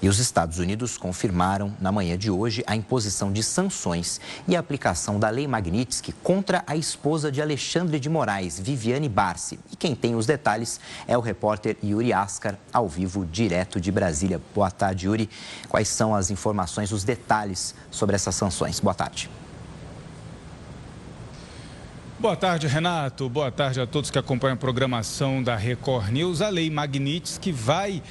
E os Estados Unidos confirmaram na manhã de hoje a imposição de sanções e a aplicação da Lei Magnitsky contra a esposa de Alexandre de Moraes, Viviane Barsi. E quem tem os detalhes é o repórter Yuri Ascar, ao vivo, direto de Brasília. Boa tarde, Yuri. Quais são as informações, os detalhes sobre essas sanções? Boa tarde. Boa tarde, Renato. Boa tarde a todos que acompanham a programação da Record News. A Lei Magnitsky vai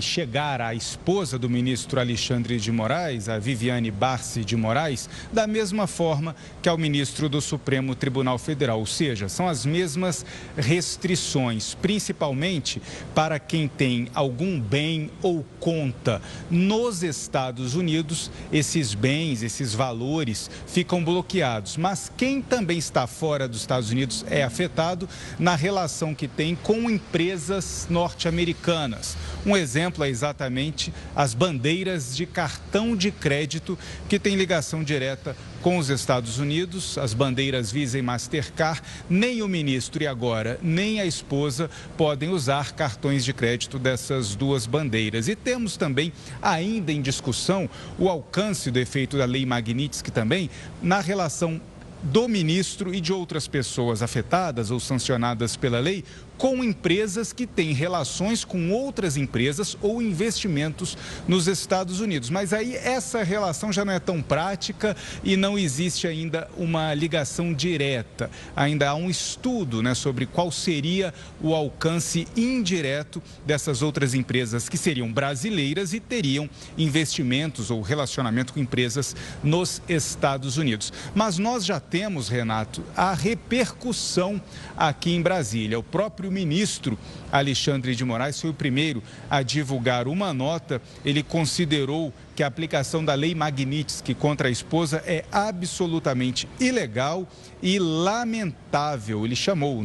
chegar à esposa do ministro Alexandre de Moraes, a Viviane Barsi de Moraes, da mesma forma que ao ministro do Supremo Tribunal Federal. Ou seja, são as mesmas restrições, principalmente para quem tem algum bem ou conta nos Estados Unidos. Esses bens, esses valores ficam bloqueados. Mas quem também está fora dos Estados Unidos é afetado na relação que tem com empresas norte-americanas. Um exemplo é exatamente as bandeiras de cartão de crédito que têm ligação direta com os Estados Unidos, as bandeiras Visa e Mastercard. Nem o ministro e agora nem a esposa podem usar cartões de crédito dessas duas bandeiras. E temos também ainda em discussão o alcance do efeito da Lei Magnitsky também na relação do ministro e de outras pessoas afetadas ou sancionadas pela lei com empresas que têm relações com outras empresas ou investimentos nos Estados Unidos. Mas aí essa relação já não é tão prática e não existe ainda uma ligação direta. Ainda há um estudo, sobre qual seria o alcance indireto dessas outras empresas que seriam brasileiras e teriam investimentos ou relacionamento com empresas nos Estados Unidos. Mas nós já temos, Renato, a repercussão aqui em Brasília. O próprio ministro Alexandre de Moraes foi o primeiro a divulgar uma nota. Ele considerou que a aplicação da Lei Magnitsky contra a esposa é absolutamente ilegal e lamentável. Ele chamou,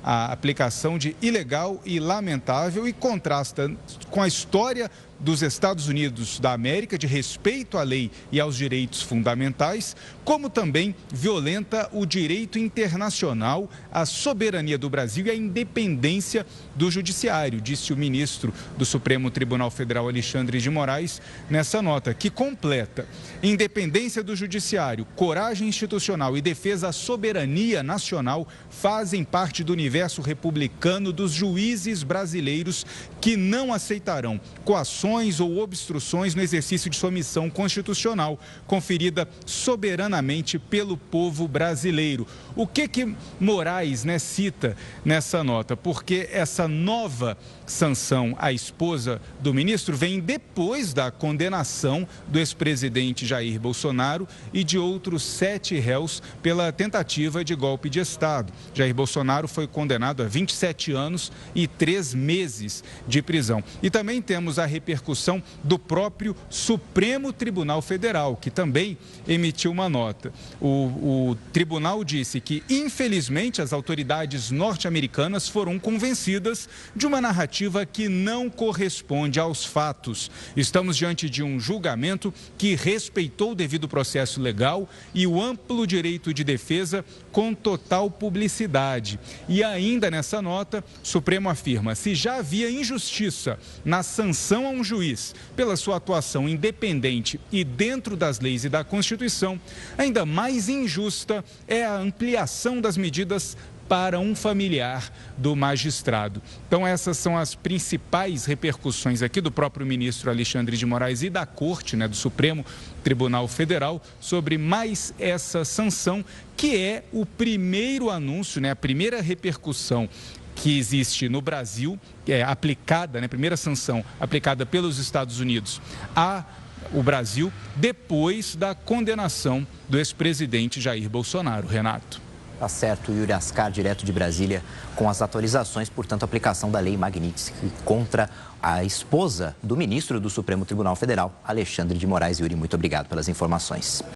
a aplicação de ilegal e lamentável e contrasta com a história dos Estados Unidos da América de respeito à lei e aos direitos fundamentais, como também violenta o direito internacional, a soberania do Brasil e a independência do judiciário, disse o ministro do Supremo Tribunal Federal, Alexandre de Moraes, nessa nota, que completa: independência do judiciário, coragem institucional e defesa à soberania nacional fazem parte do universo republicano dos juízes brasileiros que não aceitarão coações ou obstruções no exercício de sua missão constitucional, conferida soberanamente pelo povo brasileiro. O que Moraes, cita nessa nota? Porque essa nova sanção à esposa do ministro vem depois da condenação do ex-presidente Jair Bolsonaro e de outros 7 réus pela tentativa de golpe de Estado. Jair Bolsonaro foi condenado a 27 anos e 3 meses de prisão. E também temos a repercussão do próprio Supremo Tribunal Federal, que também emitiu uma nota. O tribunal disse que, infelizmente, as autoridades norte-americanas foram convencidas de uma narrativa que não corresponde aos fatos. Estamos diante de um julgamento que respeitou o devido processo legal e o amplo direito de defesa com total publicidade. E ainda nessa nota, o Supremo afirma: se já havia injustiça na sanção a um juiz pela sua atuação independente e dentro das leis e da Constituição, ainda mais injusta é a ampliação das medidas para um familiar do magistrado. Então, essas são as principais repercussões aqui do próprio ministro Alexandre de Moraes e da Corte, do Supremo Tribunal Federal, sobre mais essa sanção, que é o primeiro anúncio, a primeira repercussão que existe no Brasil, que é aplicada, primeira sanção aplicada pelos Estados Unidos ao Brasil, depois da condenação do ex-presidente Jair Bolsonaro. Renato. Tá certo, Yuri Ascar, direto de Brasília, com as atualizações, portanto, a aplicação da Lei Magnitsky contra a esposa do ministro do Supremo Tribunal Federal, Alexandre de Moraes. Yuri, muito obrigado pelas informações.